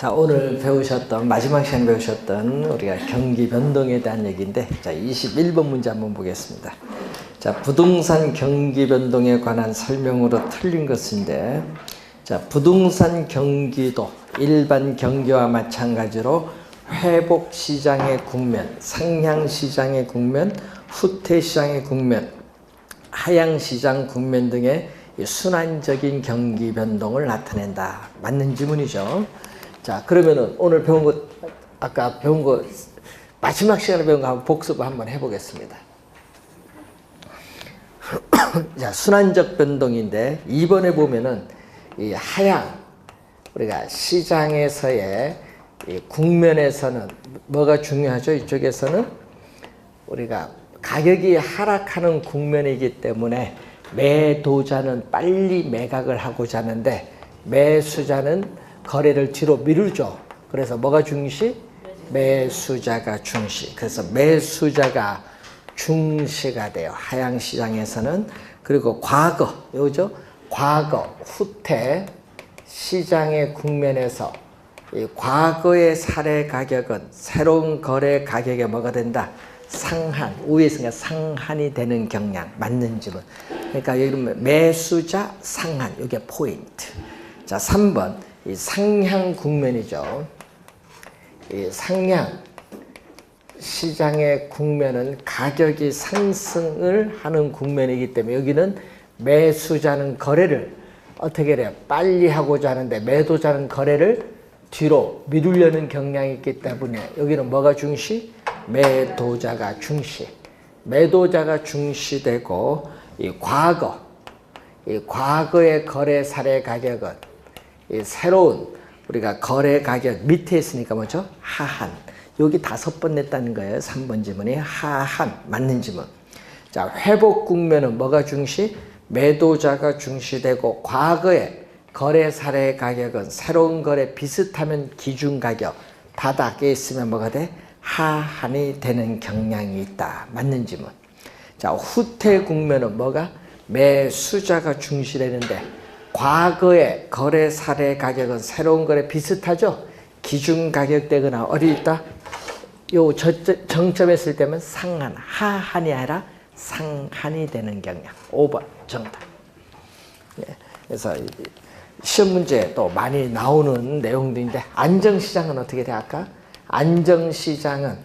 자, 오늘 배우셨던, 마지막 시간에 배우셨던 우리가 경기 변동에 대한 얘기인데, 자, 21번 문제 한번 보겠습니다. 자, 부동산 경기 변동에 관한 설명으로 틀린 것인데, 자, 부동산 경기도 일반 경기와 마찬가지로 회복 시장의 국면, 상향 시장의 국면, 후퇴 시장의 국면, 하향 시장 국면 등의 순환적인 경기 변동을 나타낸다. 맞는 지문이죠. 자, 그러면은 오늘 배운 거, 아까 배운 거, 마지막 시간에 배운 거 한번 복습 한번 해보겠습니다. 자, 순환적 변동인데, 이번에 보면은 이 하향, 우리가 시장에서의 이 국면에서는 뭐가 중요하죠? 이쪽에서는 우리가 가격이 하락하는 국면이기 때문에 매도자는 빨리 매각을 하고자 하는데 매수자는 거래를 뒤로 미루죠. 그래서 뭐가 중시? 매수자가 중시. 그래서 매수자가 중시가 돼요. 하향 시장에서는. 그리고 과거, 요죠? 과거, 후퇴 시장의 국면에서 이 과거의 사례 가격은 새로운 거래 가격에 뭐가 된다? 상한, 위에 있으니까 상한이 되는 경향. 맞는 지문. 그러니까 여기 보면 매수자 상한, 이게 포인트. 자, 3번. 이 상향 국면이죠. 이 상향 시장의 국면은 가격이 상승을 하는 국면이기 때문에 여기는 매수자는 거래를 어떻게 해요? 빨리 하고자 하는데 매도자는 거래를 뒤로 미루려는 경향이 있기 때문에 여기는 뭐가 중시? 매도자가 중시. 매도자가 중시되고 이 과거의 거래 사례 가격은 이 새로운 우리가 거래 가격 밑에 있으니까 뭐죠? 하한. 여기 5번 냈다는 거예요. 3번 지문이 하한. 맞는 지문. 자, 회복 국면은 뭐가 중시? 매도자가 중시되고 과거의 거래 사례 가격은 새로운 거래 비슷하면 기준 가격 바닥에 있으면 뭐가 돼? 하한이 되는 경향이 있다. 맞는 지문. 자, 후퇴 국면은 뭐가? 매수자가 중시되는데 과거의 거래 사례 가격은 새로운 거래 비슷하죠? 기준 가격대거나 어디 있다? 요 정점에 있을 때면 상한, 하한이 아니라 상한이 되는 경향. 5번 정답. 예, 그래서 시험 문제에 또 많이 나오는 내용들인데 안정시장은 어떻게 돼? 아까 안정시장은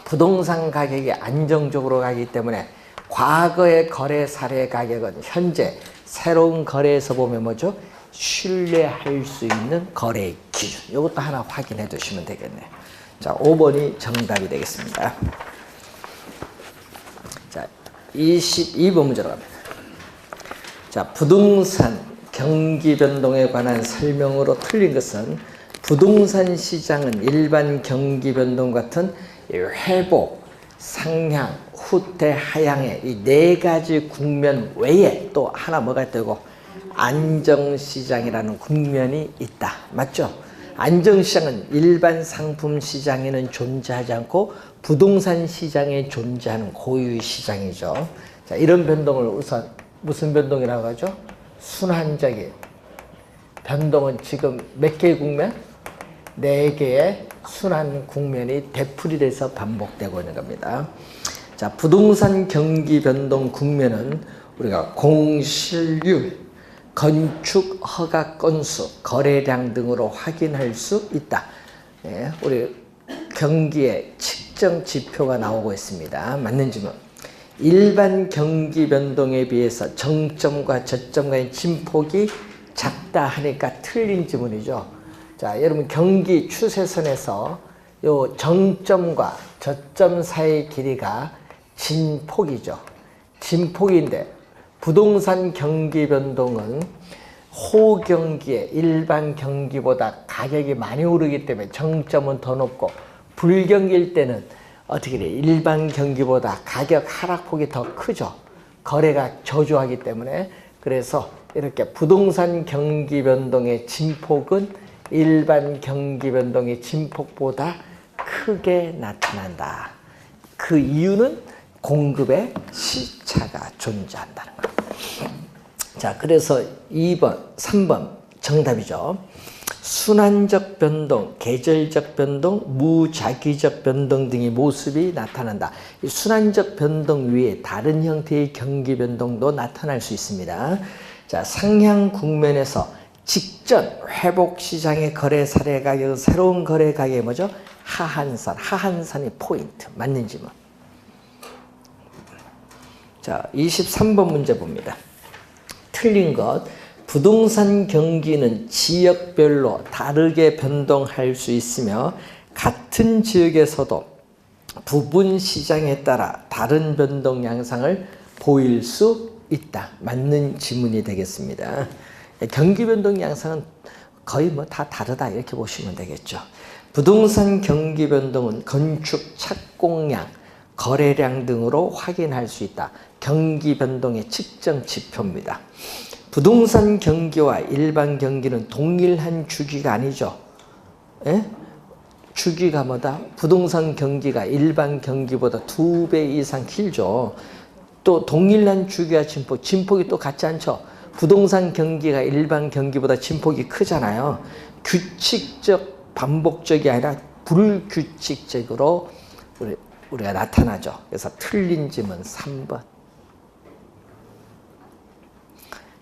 부동산 가격이 안정적으로 가기 때문에 과거의 거래 사례 가격은 현재 새로운 거래에서 보면 뭐죠? 신뢰할 수 있는 거래 기준. 이것도 하나 확인해 두시면 되겠네요. 자, 5번이 정답이 되겠습니다. 자, 22번 문제로 갑니다. 자, 부동산 경기 변동에 관한 설명으로 틀린 것은 부동산 시장은 일반 경기 변동 같은 회복, 상향, 후퇴, 하향의 이 4가지 국면 외에 또 하나 뭐가 되고 안정시장이라는 국면이 있다. 맞죠? 안정시장은 일반 상품 시장에는 존재하지 않고 부동산 시장에 존재하는 고유시장이죠. 자, 이런 변동을 우선 무슨 변동이라고 하죠? 순환적인 변동은 지금 몇 개의 국면? 4개의 순환 국면이 되풀이돼서 반복되고 있는 겁니다. 자, 부동산 경기 변동 국면은 우리가 공실률, 건축 허가 건수, 거래량 등으로 확인할 수 있다. 예, 우리 경기의 측정 지표가 나오고 있습니다. 맞는 지문. 일반 경기 변동에 비해서 정점과 저점과의 진폭이 작다 하니까 틀린 지문이죠. 자, 여러분 경기 추세선에서 요 정점과 저점 사이의 길이가 진폭이죠. 진폭인데 부동산 경기 변동은 호경기에 일반 경기보다 가격이 많이 오르기 때문에 정점은 더 높고 불경기일 때는 어떻게 돼? 일반 경기보다 가격 하락폭이 더 크죠. 거래가 저조하기 때문에. 그래서 이렇게 부동산 경기 변동의 진폭은 일반 경기 변동의 진폭보다 크게 나타난다. 그 이유는 공급의 시차가 존재한다는 거예요. 자, 그래서 2번, 3번 정답이죠. 순환적 변동, 계절적 변동, 무작위적 변동 등의 모습이 나타난다. 이 순환적 변동 위에 다른 형태의 경기 변동도 나타날 수 있습니다. 자, 상향 국면에서 직전 회복 시장의 거래 사례 가격, 새로운 거래 가격이 뭐죠? 하한선, 하한선이 포인트. 맞는지 뭐. 자, 23번 문제 봅니다. 틀린 것. 부동산 경기는 지역별로 다르게 변동할 수 있으며 같은 지역에서도 부분 시장에 따라 다른 변동 양상을 보일 수 있다. 맞는 지문이 되겠습니다. 경기 변동 양상은 거의 뭐 다 다르다 이렇게 보시면 되겠죠. 부동산 경기 변동은 건축 착공량, 거래량 등으로 확인할 수 있다. 경기 변동의 측정 지표입니다. 부동산 경기와 일반 경기는 동일한 주기가 아니죠. 예? 주기가 뭐다? 부동산 경기가 일반 경기보다 2배 이상 길죠. 또 동일한 주기와 진폭이 또 같지 않죠. 부동산 경기가 일반 경기보다 진폭이 크잖아요. 규칙적, 반복적이 아니라 불규칙적으로 우리가 나타나죠. 그래서 틀린 질문 3번.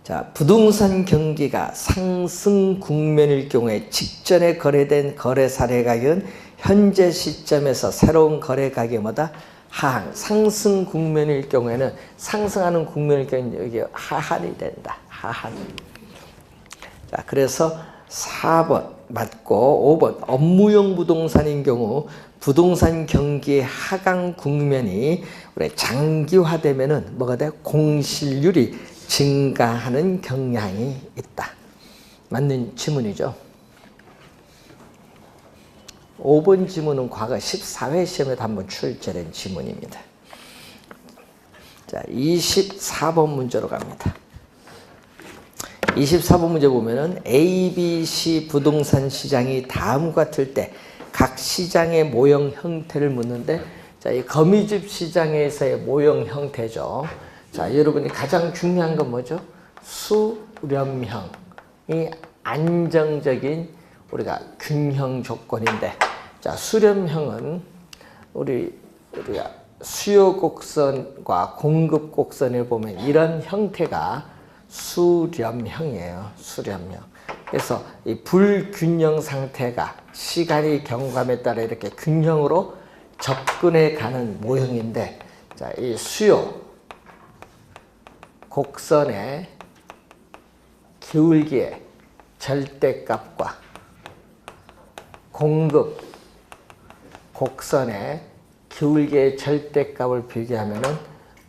자, 부동산 경기가 상승 국면일 경우에 직전에 거래된 거래 사례 가격은 현재 시점에서 새로운 거래 가격보다 하한. 상승 국면일 경우에는 상승하는 국면일 경우에는 여기 하한이 된다. 하한. 자, 그래서 4번 맞고 5번 업무용 부동산인 경우 부동산 경기의 하강 국면이 우리 장기화되면은 뭐가 돼? 공실률이 증가하는 경향이 있다. 맞는 지문이죠. 5번 지문은 과거 14회 시험에도 한번 출제된 지문입니다. 자, 24번 문제로 갑니다. 24번 문제 보면은 A, B, C 부동산 시장이 다음과 같을 때 각 시장의 모형 형태를 묻는데, 자, 이 거미집 시장에서의 모형 형태죠. 자, 여러분이 가장 중요한 건 뭐죠? 수렴형이 안정적인 우리가 균형 조건인데, 자, 수렴형은 우리가 수요 곡선과 공급 곡선을 보면 이런 형태가 수렴형이에요. 수렴형. 그래서 이 불균형 상태가 시간이 경감에 따라 이렇게 균형으로 접근해 가는 모형인데, 자, 이 수요 곡선의 기울기의 절대값과 공급 곡선의 기울기의 절대값을 비교하면은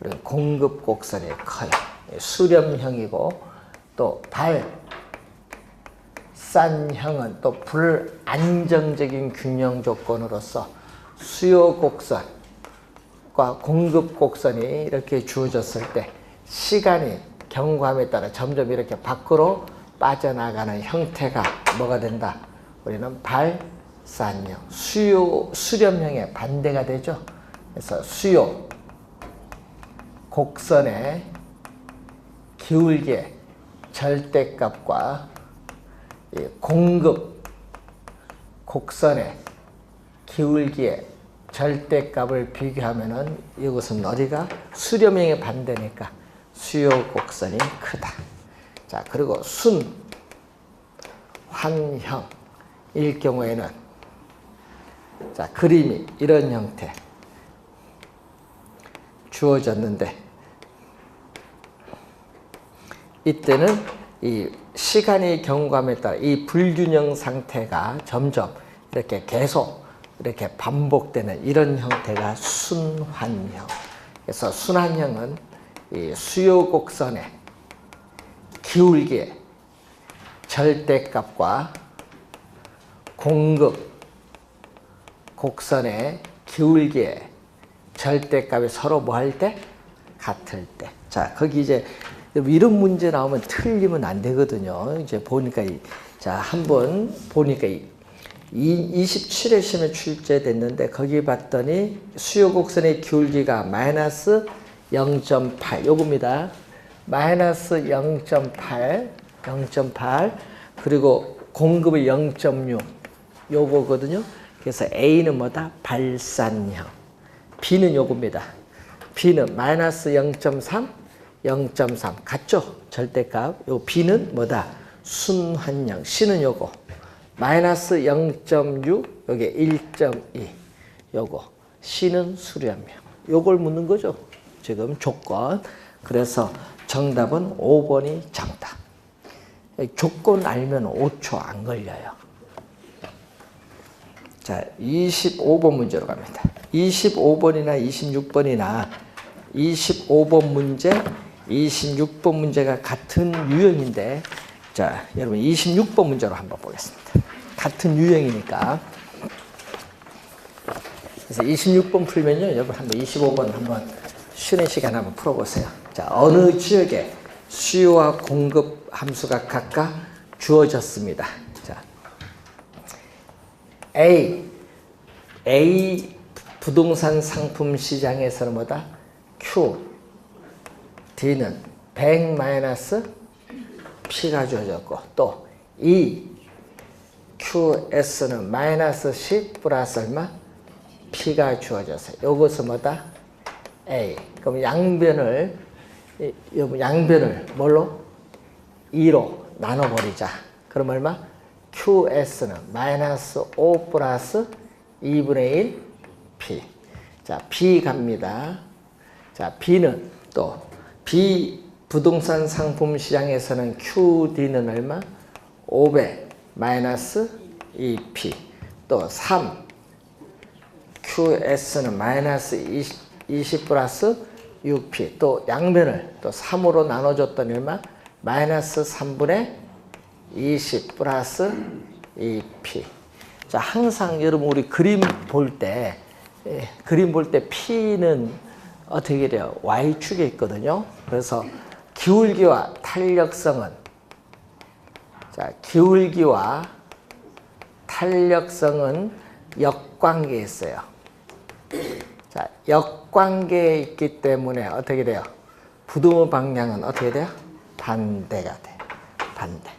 우리는 공급 곡선이 커요. 수렴형이고, 또 발산형은 또 불안정적인 균형 조건으로서 수요 곡선과 공급 곡선이 이렇게 주어졌을 때 시간이 경과함에 따라 점점 이렇게 밖으로 빠져나가는 형태가 뭐가 된다? 우리는 발산형, 수렴형의 반대가 되죠. 그래서 수요 곡선의 기울기의 절대값과 공급 곡선의 기울기의 절대값을 비교하면은 이것은 어디가 수렴형의 반대니까 수요 곡선이 크다. 자, 그리고 순환형일 경우에는, 자, 그림이 이런 형태 주어졌는데, 이때는 이 시간이 경과함에 따라 이 불균형 상태가 점점 이렇게 계속 이렇게 반복되는 이런 형태가 순환형. 그래서 순환형은 이 수요 곡선의 기울기의 절대값과 공급 곡선의 기울기의 절대값이 서로 뭐 할 때? 같을 때. 자, 거기 이제 이런 문제 나오면 틀리면 안 되거든요. 이제 보니까 자, 한번 보니까 27회 시험에 출제됐는데, 거기 봤더니 수요 곡선의 기울기가 마이너스 0.8 요겁니다. 마이너스 0.8 그리고 공급이 0.6 요거거든요. 그래서 A는 뭐다? 발산형. B는 요겁니다. B는 마이너스 0.3, 0.3 같죠? 절대값. 요 B는 뭐다? 순환형. C는 요거. 마이너스 0.6, 요게 1.2 요거. C는 수렴형. 요걸 묻는 거죠. 지금 조건. 그래서 정답은 5번이 정답. 조건 알면 5초 안 걸려요. 자, 25번 문제로 갑니다. 25번이나 26번이나 25번 문제, 26번 문제가 같은 유형인데, 자, 여러분 26번 문제로 한번 보겠습니다. 같은 유형이니까. 그래서 26번 풀면요, 여러분 한번 25번 한번 쉬는 시간 한번 풀어보세요. 자, 어느 지역에 수요와 공급 함수가 각각 주어졌습니다. 자, A 부동산 상품 시장에서는 뭐다? Q, D는 100 마이너스 P가 주어졌고, 또 QS는 마이너스 10 플러스 얼마? P가 주어졌어요. 요것은 뭐다? A. 그럼 양변을 뭘로? 2로 나눠버리자. 그럼 얼마? QS는 마이너스 5 플러스 2분의 1 P. 자, B 갑니다. 자, B는 또 B 부동산 상품 시장에서는 QD는 얼마? 500 마이너스 2P. 또 3 QS는 마이너스 20 플러스 6P. 또 양변을 또 3으로 나눠줬더니 얼마? 마이너스 3분의 20 플러스 2P. 자, 항상 여러분 우리 그림 볼 때 P는 어떻게 돼요? Y축에 있거든요. 그래서 기울기와 탄력성은, 자, 기울기와 탄력성은 역관계에 있어요. 자, 역관계에 있기 때문에 어떻게 돼요? 부동의 방향은 어떻게 돼요? 반대가 돼요. 반대.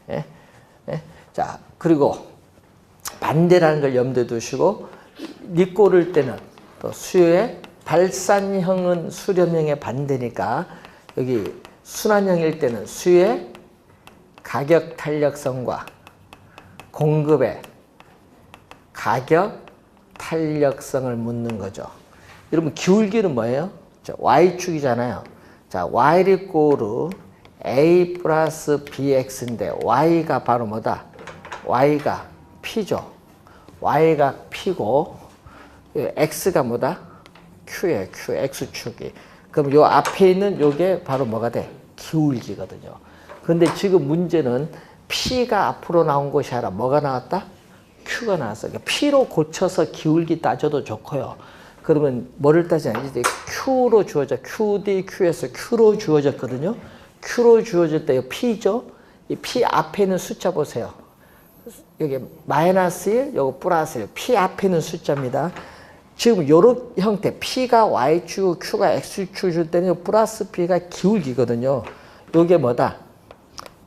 예? 예? 자, 그리고 반대라는 걸 염두에 두시고, 니꼬를 때는 또 수요의 발산형은 수렴형의 반대니까, 여기 순환형일 때는 수요의 가격 탄력성과 공급의 가격 탄력성을 묻는 거죠. 여러분 기울기는 뭐예요? Y축이잖아요. 자, Y 이꼬르 A 플러스 BX인데 Y가 바로 뭐다? Y가 P죠. Y가 P고 X가 뭐다? Q예요. Q, X축이. 그럼 요 앞에 있는 요게 바로 뭐가 돼? 기울기거든요. 근데 지금 문제는 P가 앞으로 나온 것이 아니라 뭐가 나왔다? Q가 나왔어요. 그러니까 P로 고쳐서 기울기 따져도 좋고요. 그러면 뭐를 따지냐? 이제 Q로 주어져. QD, QS, Q로 주어졌거든요. Q로 주어질 때 이 P죠? 이 P 앞에 있는 숫자 보세요. 여기 마이너스 1, 요거 플러스 1. P 앞에 있는 숫자입니다. 지금 요런 형태, P가 Y축, Q가 X축 줄 때는 플러스 P가 기울기거든요. 요게 뭐다?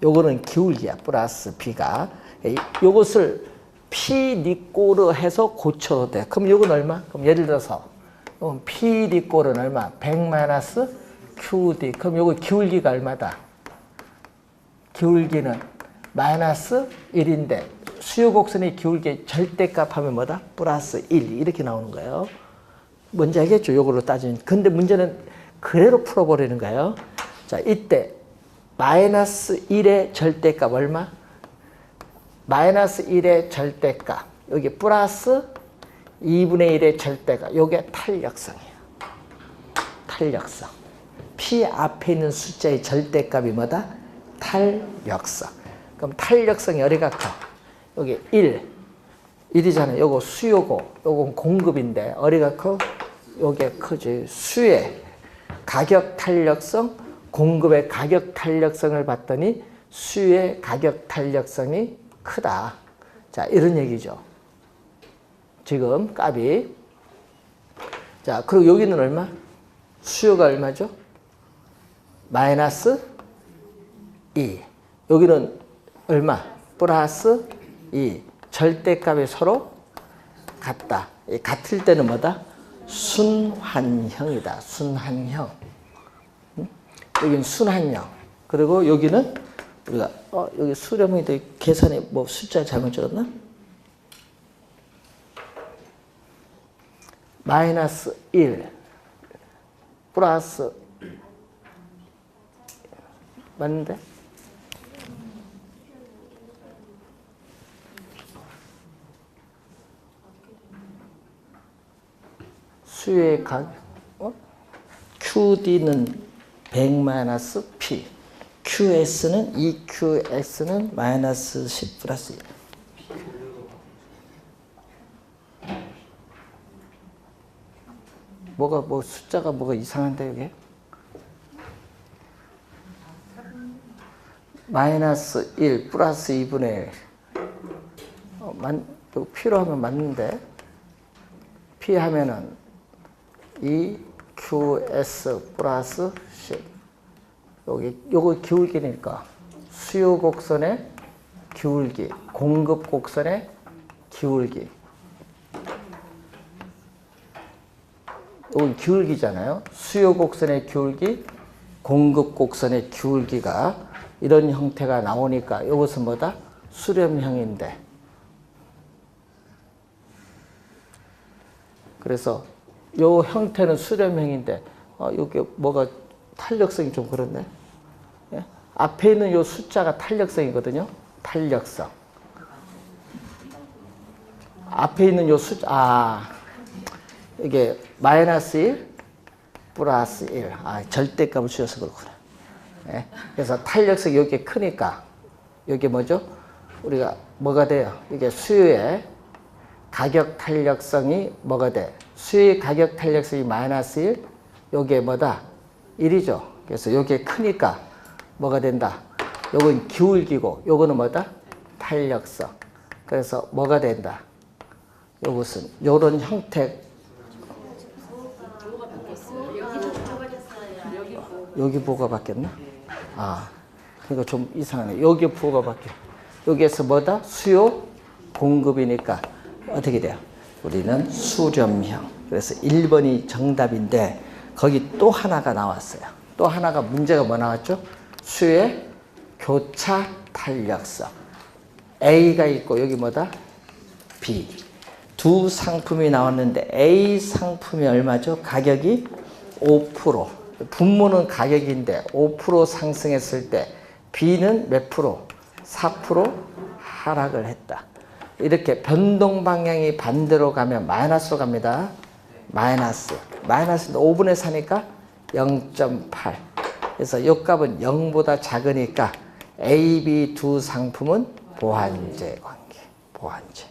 요거는 기울기야, 플러스 B가. 요것을 P 니꼬르 해서 고쳐도 돼. 그럼 요건 얼마? 그럼 예를 들어서 P 니꼬르는 얼마? 100 마이너스 QD. 그럼 요거 기울기가 얼마다? 기울기는 마이너스 1인데 수요 곡선의 기울기 절대값 하면 뭐다? 플러스 1 이렇게 나오는 거예요. 뭔지 알겠죠? 요거로 따지면. 근데 문제는 그대로 풀어버리는 거예요. 자, 이때 마이너스 1의 절대값 얼마? 마이너스 1의 절대값. 여기 플러스 2분의 1의 절대값. 요게 탄력성이에요. 탄력성. P 앞에 있는 숫자의 절대값이 뭐다? 탄력성. 그럼 탄력성이 어디가 커? 여기 1이잖아요. 요거 수요고, 요건 공급인데 어디가 커? 요게 크지. 수의 가격 탄력성, 공급의 가격 탄력성을 봤더니 수의 가격 탄력성이 크다. 자, 이런 얘기죠. 지금 값이. 자, 그리고 여기는 얼마? 수요가 얼마죠? 마이너스 2. 여기는 얼마? 플러스 2 절대값이 서로 같다. 같을 때는 뭐다? 순환형이다. 순환형. 여기는 순환형. 그리고 여기는 우리가 여기 수렴형인데 계산에 뭐 숫자 잘못 적었나? 마이너스 1 플러스 맞는데? 수의 각 QD는 100 마이너스 P QS는 EQS는 마이너스 10 플러스 1 뭐 숫자가 뭐가 이상한데 여기? 마이너스 1 플러스 2분의 1 P로 하면 맞는데 P 하면은 EQS 플러스 10 요거 기울기니까 수요 곡선의 기울기 공급 곡선의 기울기 이건 기울기잖아요. 수요 곡선의 기울기, 공급 곡선의 기울기가 이런 형태가 나오니까 이것은 뭐다? 수렴형인데. 그래서 이 형태는 수렴형인데 이게 뭐가 탄력성이 좀 그렇네. 예? 앞에 있는 이 숫자가 탄력성이거든요. 탄력성. 앞에 있는 이 숫자 이게 마이너스 1 플러스 1 절대값을 주셔서 그렇구나. 예? 그래서 탄력성이 여기 크니까 여기 뭐죠? 우리가 뭐가 돼요? 이게 수요의 가격 탄력성이 뭐가 돼? 수요의 가격 탄력성이 마이너스 1 요게 뭐다? 1이죠. 그래서 요게 크니까 뭐가 된다? 요건 기울기고 요거는 뭐다? 탄력성. 그래서 뭐가 된다? 요것은 요런 형태 여기 부호가 바뀌었나? 그러니까 좀 이상하네. 여기 부호가 바뀌어. 여기에서 뭐다? 수요, 공급이니까 어떻게 돼요? 우리는 수렴형. 그래서 1번이 정답인데 거기 또 하나가 나왔어요. 또 하나가 문제가 뭐 나왔죠? 수요의 교차 탄력성. A가 있고 여기 뭐다? B. 두 상품이 나왔는데 A 상품이 얼마죠? 가격이 5%. 분모는 가격인데 5% 상승했을 때 B는 몇 프로? 4% 하락을 했다. 이렇게 변동 방향이 반대로 가면 마이너스로 갑니다. 마이너스인데 5분의 4니까 0.8. 그래서 이 값은 0보다 작으니까 A, B 두 상품은 보완제 관계. 보완제.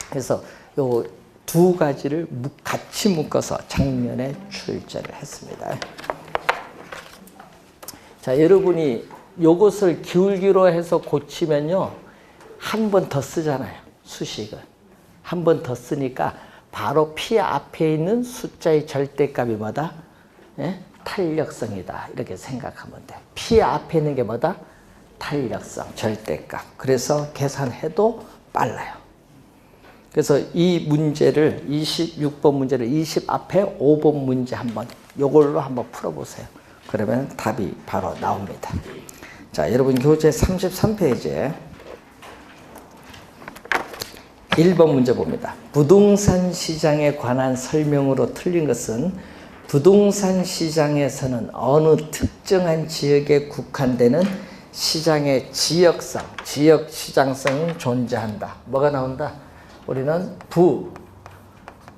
그래서 요 두 가지를 같이 묶어서 작년에 출제를 했습니다. 자, 여러분이 요것을 기울기로 해서 고치면요. 한 번 더 쓰잖아요. 수식을. 한 번 더 쓰니까 바로 P 앞에 있는 숫자의 절대값이 뭐다? 예? 탄력성이다. 이렇게 생각하면 돼. P 앞에 있는 게 뭐다? 탄력성, 절대값. 그래서 계산해도 빨라요. 그래서 이 문제를 26번 문제를 20 앞에 5번 문제 한번 요걸로 한번 풀어보세요. 그러면 답이 바로 나옵니다. 자, 여러분 교재 33페이지에 1번 문제 봅니다. 부동산 시장에 관한 설명으로 틀린 것은 부동산 시장에서는 어느 특정한 지역에 국한되는 시장의 지역성, 지역 시장성이 존재한다. 뭐가 나온다? 우리는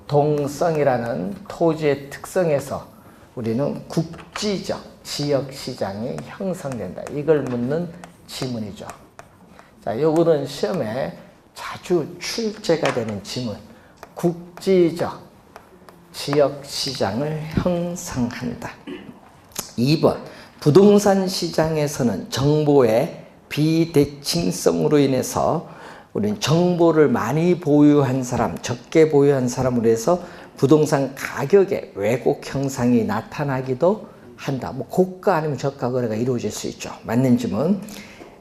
부동성이라는 토지의 특성에서 우리는 국지적 지역 시장이 형성된다. 이걸 묻는 지문이죠. 자, 요거는 시험에 자주 출제가 되는 지문. 국지적 지역 시장을 형성한다. 2번. 부동산 시장에서는 정보의 비대칭성으로 인해서 우리는 정보를 많이 보유한 사람, 적게 보유한 사람으로 해서 부동산 가격의 왜곡 현상이 나타나기도 한다. 뭐 고가 아니면 저가 거래가 이루어질 수 있죠. 맞는 질문.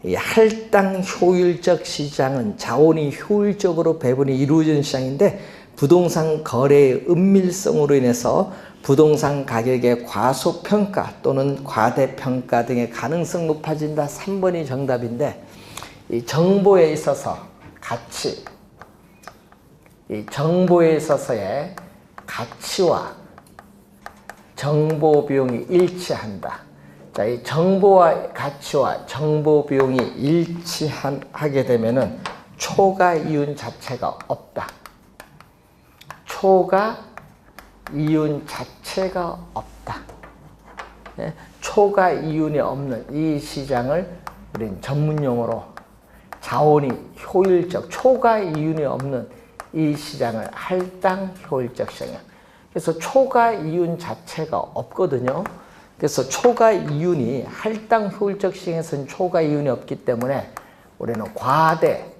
이 할당 효율적 시장은 자원이 효율적으로 배분이 이루어지는 시장인데 부동산 거래의 은밀성으로 인해서 부동산 가격의 과소평가 또는 과대평가 등의 가능성 높아진다. 3번이 정답인데 이 정보에 있어서 가치, 이 정보에 있어서의 가치와 정보 비용이 일치한다. 자, 이 정보와 가치와 정보 비용이 일치하게 되면은 초과 이윤 자체가 없다. 초과 이윤 자체가 없다. 예? 초과 이윤이 없는 이 시장을 우리는 전문용어로 자원이 효율적, 초과 이윤이 없는 이 시장을 할당 효율적 시장이야. 그래서 초과 이윤 자체가 없거든요. 그래서 초과 이윤이 할당 효율적 시장에서는 초과 이윤이 없기 때문에 우리는 과대평가,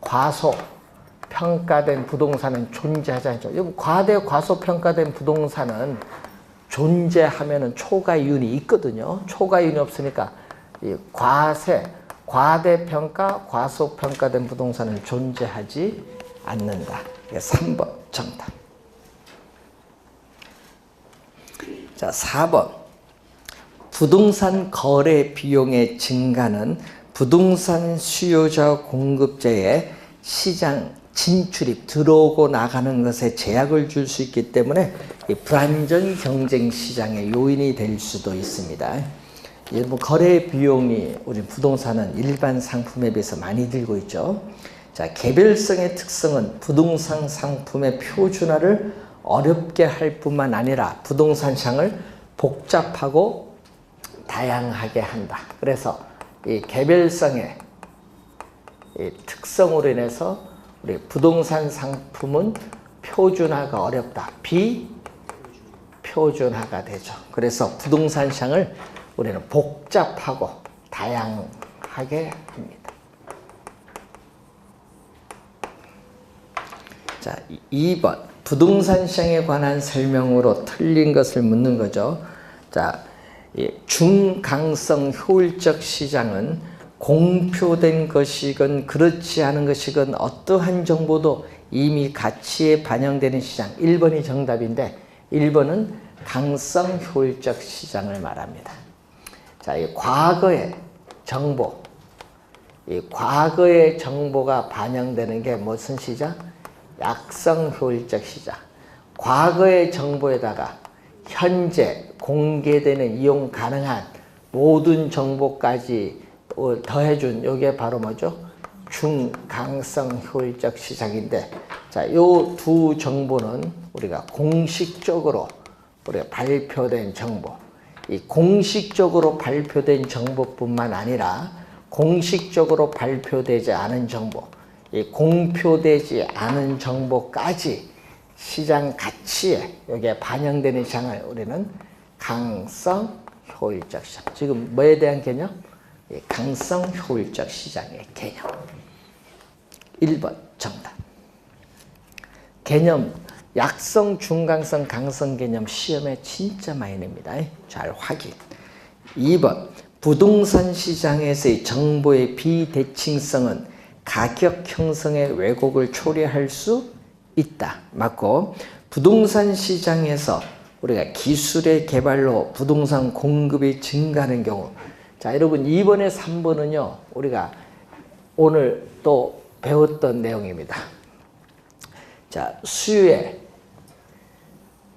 과소평가된 부동산은 존재하지 않죠. 과소평가된 부동산은 존재하면은 초과 이윤이 있거든요. 초과 이윤이 없으니까 이 과대평가, 과소평가된 부동산은 존재하지 않는다. 3번 정답. 자, 4번. 부동산 거래 비용의 증가는 부동산 수요자 공급자의 시장 진출입, 들어오고 나가는 것에 제약을 줄 수 있기 때문에 이 불안전 경쟁 시장의 요인이 될 수도 있습니다. 거래 비용이 우리 부동산은 일반 상품에 비해서 많이 들고 있죠. 자, 개별성의 특성은 부동산 상품의 표준화를 어렵게 할 뿐만 아니라 부동산 시장을 복잡하고 다양하게 한다. 그래서 이 개별성의 이 특성으로 인해서 우리 부동산 상품은 표준화가 어렵다. 비표준화가 되죠. 그래서 부동산 시장을 우리는 복잡하고 다양하게 합니다. 자, 2번. 부동산 시장에 관한 설명으로 틀린 것을 묻는 거죠. 자, 중강성 효율적 시장은 공표된 것이건 그렇지 않은 것이건 어떠한 정보도 이미 가치에 반영되는 시장. 1번이 정답인데 1번은 강성 효율적 시장을 말합니다. 자, 이 과거의 정보, 이 과거의 정보가 반영되는 게 무슨 시장? 약성 효율적 시장. 과거의 정보에다가 현재 공개되는 이용 가능한 모든 정보까지 더해준 요게 바로 뭐죠? 중강성 효율적 시장인데, 자, 요 두 정보는 우리가 공식적으로 우리가 발표된 정보, 이 공식적으로 발표된 정보뿐만 아니라 공식적으로 발표되지 않은 정보, 이 공표되지 않은 정보까지 시장 가치에 여기에 반영되는 시장을 우리는 강성 효율적 시장. 지금 뭐에 대한 개념? 강성 효율적 시장의 개념. 1번 정답. 개념 약성, 중강성, 강성 개념 시험에 진짜 많이 냅니다. 잘 확인. 2번 부동산 시장에서의 정보의 비대칭성은 가격 형성의 왜곡을 초래할 수 있다. 맞고, 부동산 시장에서 우리가 기술의 개발로 부동산 공급이 증가하는 경우, 자, 여러분 2번에 3번은요 우리가 오늘 또 배웠던 내용입니다. 자, 수요의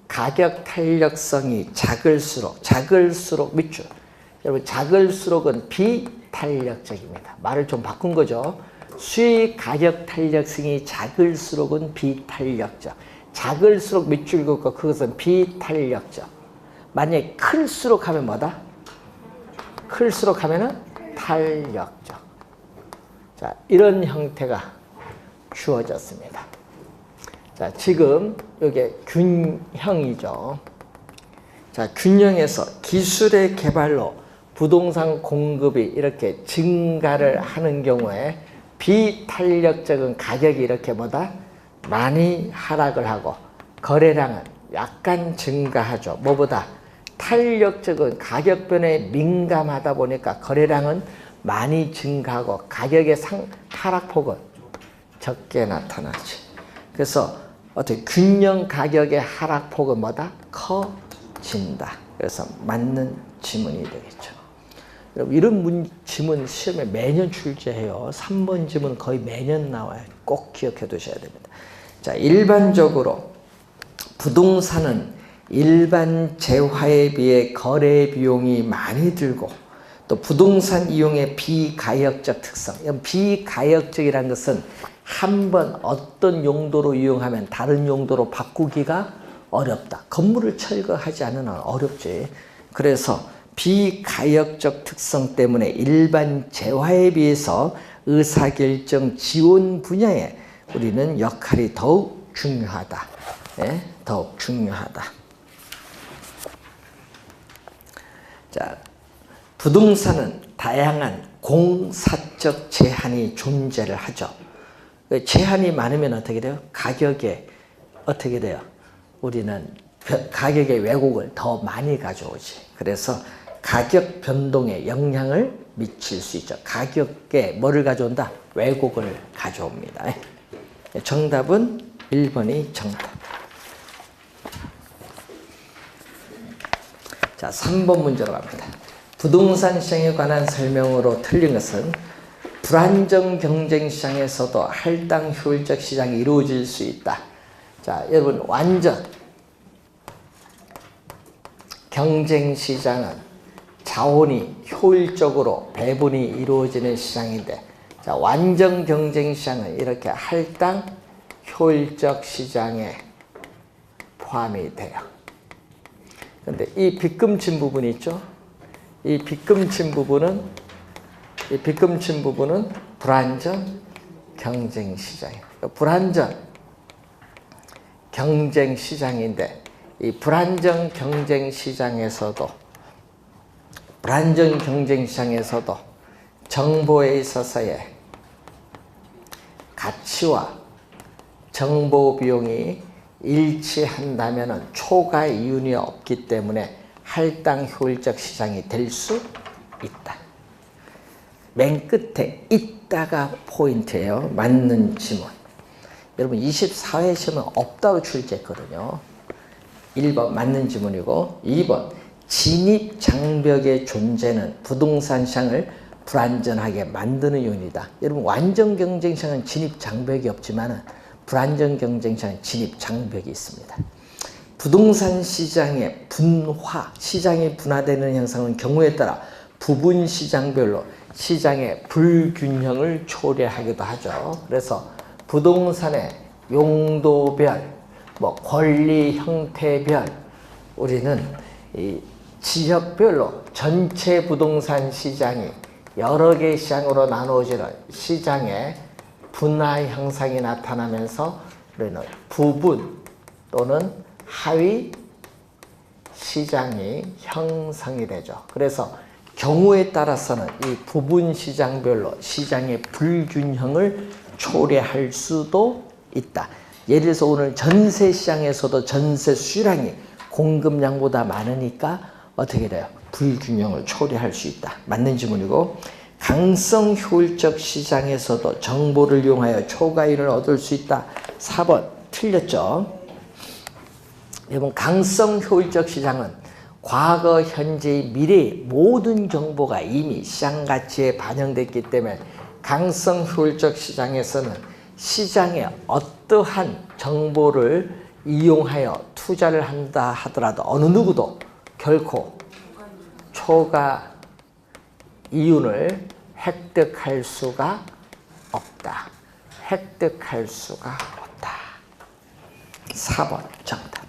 가격 탄력성이 작을수록 밑줄. 여러분 작을수록은 비탄력적입니다. 말을 좀 바꾼 거죠. 수요의 가격 탄력성이 작을수록은 비탄력적. 작을수록 밑줄 긋고 그것은 비탄력적. 만약에 클수록 하면 뭐다? 클수록 하면은 탄력적. 자, 이런 형태가 주어졌습니다. 자, 지금 이게 균형이죠. 자, 균형에서 기술의 개발로 부동산 공급이 이렇게 증가를 하는 경우에 비탄력적인 가격이 이렇게 뭐다? 많이 하락을 하고 거래량은 약간 증가하죠. 뭐보다? 탄력적은 가격 변화에 민감하다 보니까 거래량은 많이 증가하고 가격의 하락폭은 적게 나타나지. 그래서 어떻게 균형 가격의 하락폭은 뭐다? 커진다. 그래서 맞는 지문이 되겠죠. 여러분 이런 지문 시험에 매년 출제해요. 3번 지문 거의 매년 나와요. 꼭 기억해 두셔야 됩니다. 자, 일반적으로 부동산은 일반 재화에 비해 거래 비용이 많이 들고 또 부동산 이용의 비가역적 특성. 비가역적이라는 것은 한번 어떤 용도로 이용하면 다른 용도로 바꾸기가 어렵다. 건물을 철거하지 않으면 어렵지. 그래서 비가역적 특성 때문에 일반 재화에 비해서 의사결정 지원 분야에 우리는 역할이 더욱 중요하다. 네, 더욱 중요하다. 자, 부동산은 다양한 공사적 제한이 존재를 하죠. 제한이 많으면 어떻게 돼요? 가격에 어떻게 돼요? 우리는 가격의 왜곡을 더 많이 가져오지. 그래서 가격 변동에 영향을 미칠 수 있죠. 가격에 뭐를 가져온다? 왜곡을 가져옵니다. 정답은 1번이 정답. 자, 3번 문제로 갑니다. 부동산 시장에 관한 설명으로 틀린 것은 불안정 경쟁 시장에서도 할당 효율적 시장이 이루어질 수 있다. 자, 여러분 완전 경쟁 시장은 자원이 효율적으로 배분이 이루어지는 시장인데, 자, 완전 경쟁 시장은 이렇게 할당 효율적 시장에 포함이 돼요. 근데 이 빗금친 부분이 있죠. 이 빗금친 부분은 불안전 경쟁 시장이에요. 불안전 경쟁 시장인데 이 불안정 경쟁 시장에서도 정보에 있어서의 가치와 정보 비용이 일치한다면 초과 이윤이 없기 때문에 할당 효율적 시장이 될 수 있다. 맨 끝에 있다가 포인트예요. 맞는 지문. 여러분 24회 시험은 없다고 출제했거든요. 1번 맞는 지문이고, 2번 진입 장벽의 존재는 부동산 시장을 불안전하게 만드는 요인이다. 여러분 완전 경쟁 시장은 진입 장벽이 없지만 불안전 경쟁 시장은 진입 장벽이 있습니다. 부동산 시장의 시장이 분화되는 현상은 경우에 따라 부분 시장별로 시장의 불균형을 초래하기도 하죠. 그래서 부동산의 용도별, 권리 형태별, 우리는 이 지역별로 전체 부동산 시장이 여러 개의 시장으로 나누어지는 시장의 분화 현상이 나타나면서 우리는 부분 또는 하위 시장이 형성이 되죠. 그래서 경우에 따라서는 이 부분 시장별로 시장의 불균형을 초래할 수도 있다. 예를 들어서 오늘 전세 시장에서도 전세 수량이 공급량보다 많으니까 어떻게 돼요? 불균형을 초래할 수 있다. 맞는 지문이고, 강성 효율적 시장에서도 정보를 이용하여 초과이익을 얻을 수 있다. 4번 틀렸죠? 여러분 강성 효율적 시장은 과거, 현재, 미래의 모든 정보가 이미 시장 가치에 반영됐기 때문에 강성 효율적 시장에서는 시장의 어떠한 정보를 이용하여 투자를 한다 하더라도 어느 누구도 결코 초과 이윤을 획득할 수가 없다. 획득할 수가 없다. 4번 정답.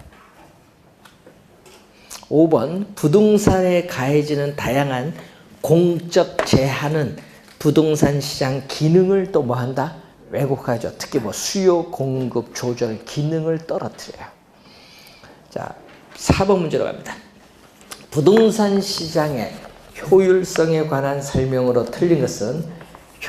5번 부동산에 가해지는 다양한 공적 제한은 부동산 시장 기능을 또 뭐한다? 왜곡하죠. 특히 수요 공급 조절 기능을 떨어뜨려요. 자, 4번 문제로 갑니다. 부동산 시장의 효율성에 관한 설명으로 틀린 것은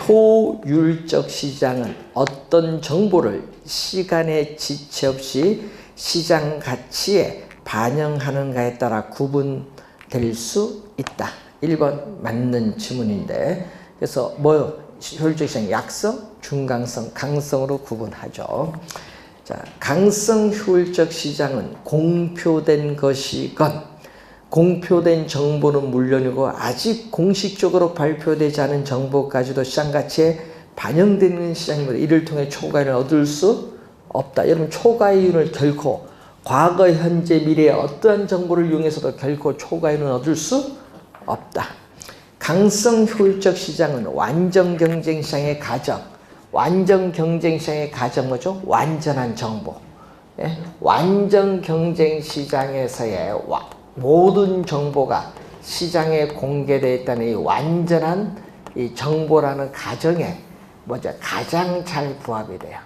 효율적 시장은 어떤 정보를 시간의 지체 없이 시장 가치에 반영하는가에 따라 구분될 수 있다. 1번 맞는 지문인데, 그래서 뭐요? 효율적 시장 약성, 중강성, 강성으로 구분하죠. 자, 강성 효율적 시장은 공표된 것이건 공표된 정보는 물론이고 아직 공식적으로 발표되지 않은 정보까지도 시장 가치에 반영되는 시장입니다. 이를 통해 초과이윤을 얻을 수 없다. 여러분, 초과이윤을 결코 과거, 현재, 미래의 어떠한 정보를 이용해서도 결코 초과이윤을 얻을 수 없다. 강성 효율적 시장은 완전 경쟁 시장의 가정, 완전 경쟁 시장의 가정 뭐죠? 완전한 정보. 예? 완전 경쟁 시장에서의 모든 정보가 시장에 공개되어 있다는 이 완전한 이 정보라는 가정에 뭐죠? 가장 잘 부합이 돼요.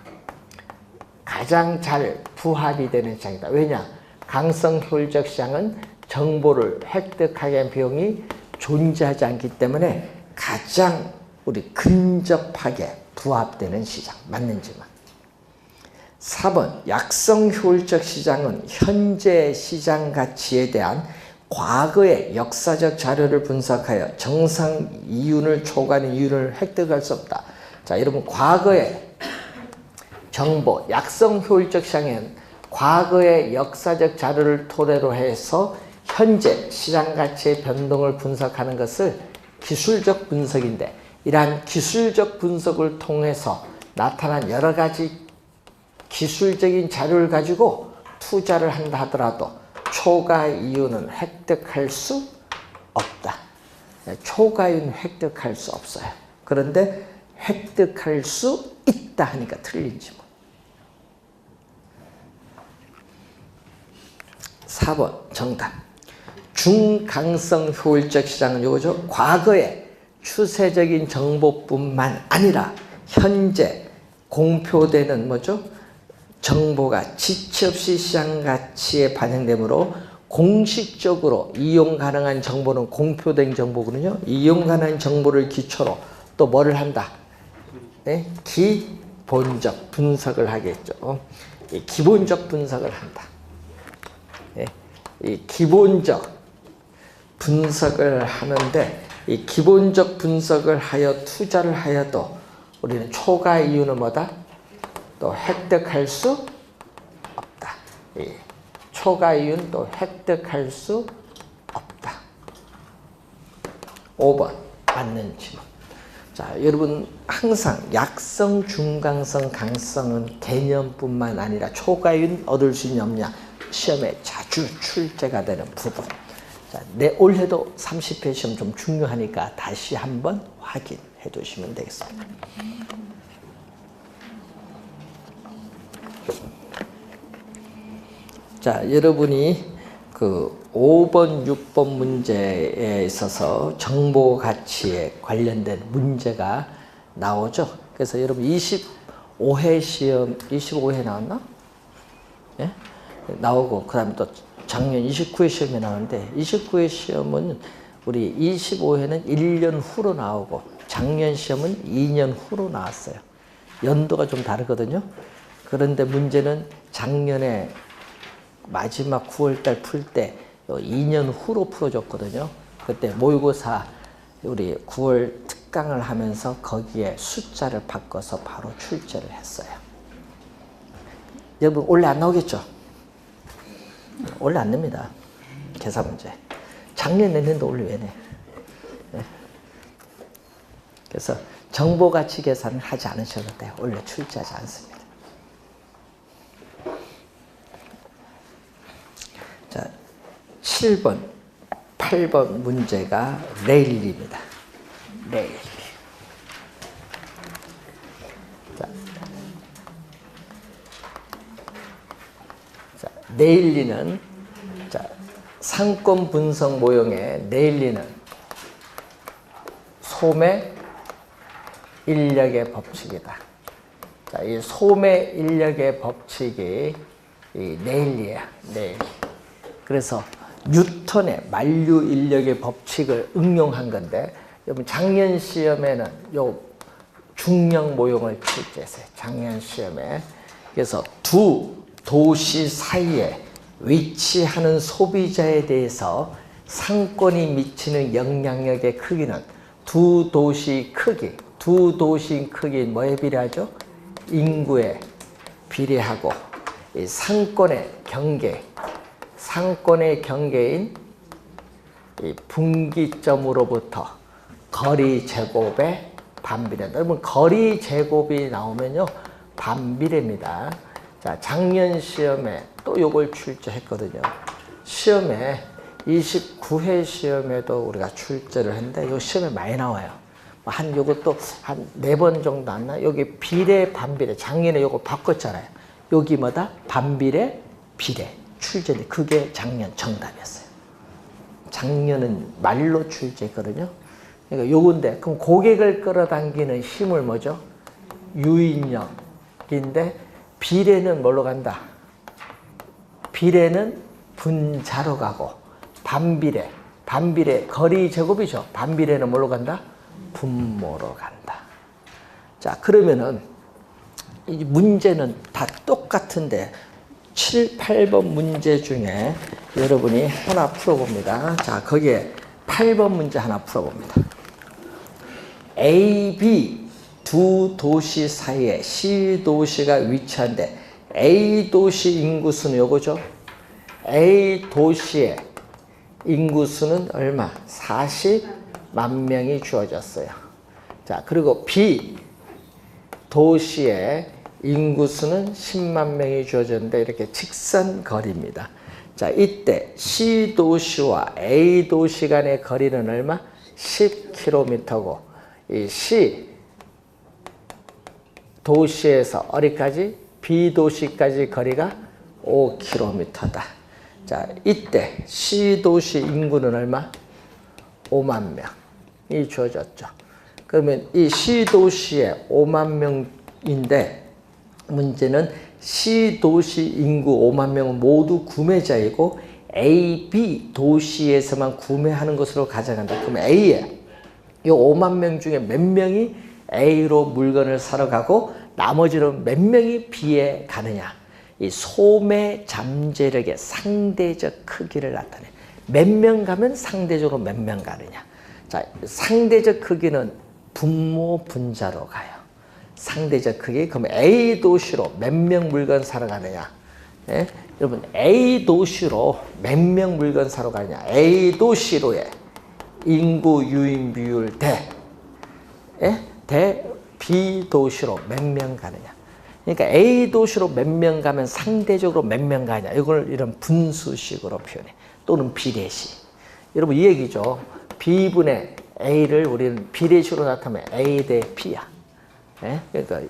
가장 잘 부합이 되는 시장이다. 왜냐? 강성 효율적 시장은 정보를 획득하기 위한 비용이 존재하지 않기 때문에 가장 우리 근접하게 부합되는 시장. 맞는지만. 4번 약성 효율적 시장은 현재 시장 가치에 대한 과거의 역사적 자료를 분석하여 정상 이윤을 초과하는 이윤을 획득할 수 없다. 자, 여러분, 과거의 정보, 약성 효율적 시장에는 과거의 역사적 자료를 토대로 해서 현재 시장 가치의 변동을 분석하는 것을 기술적 분석인데, 이러한 기술적 분석을 통해서 나타난 여러 가지 기술적인 자료를 가지고 투자를 한다 하더라도 초과 이윤은 획득할 수 없다. 초과 이윤 획득할 수 없어요. 그런데 획득할 수 있다 하니까 틀린지 뭐. 4번 정답. 중강성 효율적 시장은 이거죠. 과거의 추세적인 정보뿐만 아니라 현재 공표되는 뭐죠? 정보가 지체 없이 시장 가치에 반영되므로 공식적으로 이용 가능한 정보는 공표된 정보거든요. 이용 가능한 정보를 기초로 또 뭐를 한다? 네? 기본적 분석을 하겠죠. 기본적 분석을 한다. 네? 이 기본적 분석을 하는데, 이 기본적 분석을 하여 투자를 하여도 우리는 초과 이윤은 뭐다? 또 획득할 수 없다. 초과 이윤 또 획득할 수 없다. 5번 맞는 질문. 자, 여러분, 항상 약성, 중강성, 강성은 개념뿐만 아니라 초과 이윤 얻을 수 있냐 없냐 시험에 자주 출제가 되는 부분. 자, 올해도 30회 시험 좀 중요하니까 다시 한번 확인해 두시면 되겠습니다. 자, 여러분이 그 5번, 6번 문제에 있어서 정보 가치에 관련된 문제가 나오죠. 그래서 여러분 25회 시험, 25회 나왔나? 예? 나오고, 그 다음에 또 작년 29회 시험이 나오는데, 29회 시험은 우리 25회는 1년 후로 나오고, 작년 시험은 2년 후로 나왔어요. 연도가 좀 다르거든요. 그런데 문제는 작년에 마지막 9월달 풀 때 2년 후로 풀어줬거든요. 그때 모의고사 우리 9월 특강을 하면서 거기에 숫자를 바꿔서 바로 출제를 했어요. 여러분, 원래 안 나오겠죠? 원래 안 냅니다. 계산 문제. 작년 냈는데 원래 왜 내? 네. 그래서 정보 가치 계산을 하지 않으셔도 돼요. 원래 출제하지 않습니다. 자, 7번, 8번 문제가 레일리입니다. 레일리. 자, 레일리는, 자, 상권 분석 모형의 레일리는 소매 인력의 법칙이다. 자, 이 소매 인력의 법칙이 이 레일리야, 레일리. 그래서 뉴턴의 만류 인력의 법칙을 응용한 건데, 여러분 작년 시험에는 요 중력 모형을 출제했어요. 작년 시험에. 그래서 두 도시 사이에 위치하는 소비자에 대해서 상권이 미치는 영향력의 크기는 두 도시 크기, 두 도시 크기 뭐에 비례하죠? 인구에 비례하고 이 상권의 경계인 이 분기점으로부터 거리 제곱의 반비례. 여러분 거리 제곱이 나오면요 반비례입니다. 자, 작년 시험에 또 요걸 출제했거든요. 시험에 29회 시험에도 우리가 출제를 했는데 요 시험에 많이 나와요. 한 요것도 한 4번 정도 안 나. 여기 비례 반비례. 작년에 요거 바꿨잖아요. 여기 뭐다? 반비례 비례 출제인데 그게 작년 정답이었어요. 작년은 말로 출제했거든요. 그러니까 요건데 그럼 고객을 끌어당기는 힘을 뭐죠? 유인력인데 비례는 뭘로 간다? 비례는 분자로 가고 반비례 거리 제곱이죠. 반비례는 뭘로 간다? 분모로 간다. 자, 그러면은 이 문제는 다 똑같은데 7, 8번 문제 중에 여러분이 하나 풀어봅니다. 자, 거기에 8번 문제 하나 풀어봅니다. A, B 두 도시 사이에 C 도시가 위치한데 A 도시 인구수는 요거죠. A 도시의 인구수는 얼마? 40만 명이 주어졌어요. 자, 그리고 B 도시의 인구수는 10만 명이 주어졌는데 이렇게 직선 거리입니다. 자, 이때 C 도시와 A 도시 간의 거리는 얼마? 10km고 이 C 도시에서 어디까지? B 도시까지 거리가 5km다. 자, 이때 C 도시 인구는 얼마? 5만 명이 주어졌죠. 그러면 이 C 도시에 5만 명인데 문제는 C 도시 인구 5만 명은 모두 구매자이고 A, B 도시에서만 구매하는 것으로 가정한다. 그럼 A에 이 5만 명 중에 몇 명이 A로 물건을 사러 가고 나머지는 몇 명이 B에 가느냐. 이 소매 잠재력의 상대적 크기를 나타내. 몇 명 가면 상대적으로 몇 명 가느냐. 자, 상대적 크기는 분모 분자로 가요. 상대적 크기. 그럼 A 도시로 몇 명 물건 사러 가느냐. 예? 여러분 A 도시로 몇 명 물건 사러 가느냐. A 도시로의 인구 유인 비율 대 B 도시로 몇 명 가느냐. 그러니까 A 도시로 몇 명 가면 상대적으로 몇 명 가냐. 이걸 이런 분수식으로 표현해. 또는 비례식. 여러분 이 얘기죠. B분의 A를 우리는 비례식으로 나타내면 A 대 B야. 예? 그러니까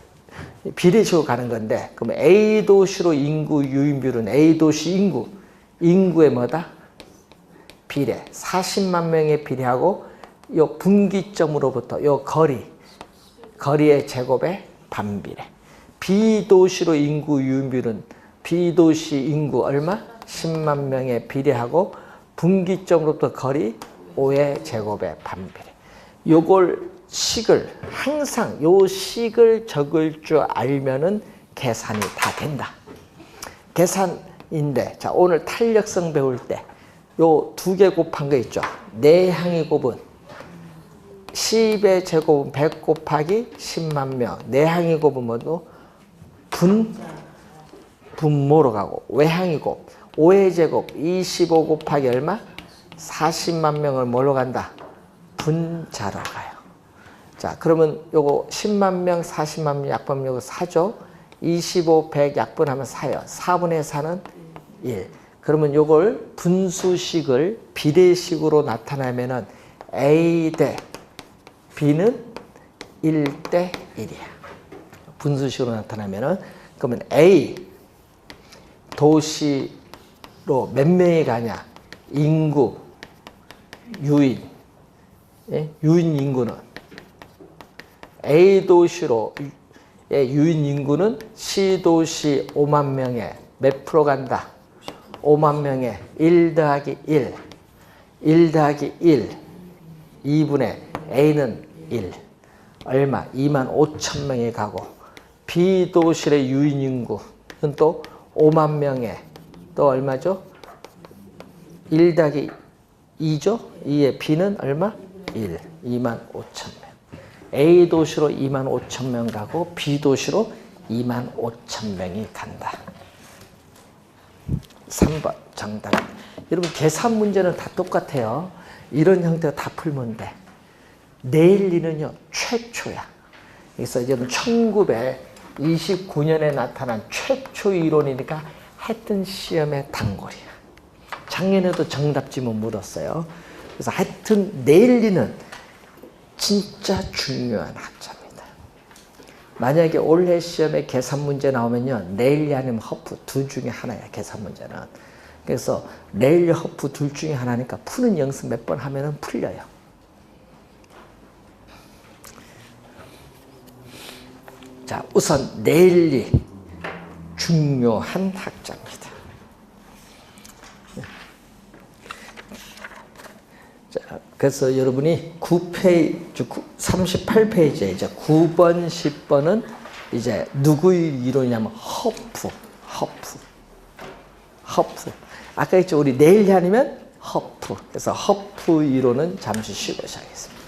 비례식으로 가는 건데 그럼 A 도시로 인구 유인 비율은 A 도시 인구의 뭐다? 비례. 40만 명에 비례하고 요 분기점으로부터 요 거리의 제곱의 반비례. B 도시로 인구 유인 비율은 B 도시 인구 얼마? 10만 명에 비례하고 분기점으로부터 거리 5의 제곱의 반비례. 요걸 항상 요 식을 적을 줄 알면은 계산이 다 된다. 계산인데, 자, 오늘 탄력성 배울 때 요 2개 곱한 거 있죠. 내항의 곱은 10의 제곱은 100 곱하기 10만 명. 내항의 곱은 뭐도? 분모로 가고, 외항의 곱 5의 제곱 25 곱하기 얼마? 40만 명을 뭘로 간다? 분자로 가요. 자, 그러면 요거 10만 명, 40만 명 약분하면 요거 4죠. 25, 100 약분하면 4요. 4분의 4는 1. 그러면 요걸 분수식을 비례식으로 나타내면은 A 대 B는 1대 1이야. 분수식으로 나타나면은 그러면 A 도시로 몇 명이 가냐? 인구, 유인. 예? 유인 인구는 A 도시로 유인 인구는 C 도시 5만 명에 몇 프로 간다? 5만 명에 1 더하기 1. 1 더하기 1. 2분의 A는 1. 얼마? 2만 5천 명이 가고 B 도시의 유인 인구는 또 5만 명에 또 얼마죠? 1 더하기 2죠? 2의 B는 얼마? 1. 25,000명. A 도시로 25,000명 가고 B 도시로 25,000명이 간다. 3번 정답. 여러분 계산 문제는 다 똑같아요. 이런 형태로 다 풀면 돼. 내일리는요 최초야. 그래서 여러분 1929년에 나타난 최초 이론이니까 하여튼 시험의 단골이야. 작년에도 정답지문 묻었어요. 그래서 하여튼 내일리는 진짜 중요한 학자입니다. 만약에 올해 시험에 계산 문제 나오면요 내일리 아니면 허프 둘 중에 하나야. 계산 문제는. 그래서 내일리 허프 둘 중에 하나니까 푸는 연습 몇 번 하면 풀려요. 자, 우선 내일리 중요한 학자입니다. 자, 그래서 여러분이 38페이지에 이제 9번, 10번은 이제 누구의 이론이냐면 허프. 아까 했죠. 우리 내일리 아니면 허프. 그래서 허프 이론은 잠시 쉬고 시작하겠습니다.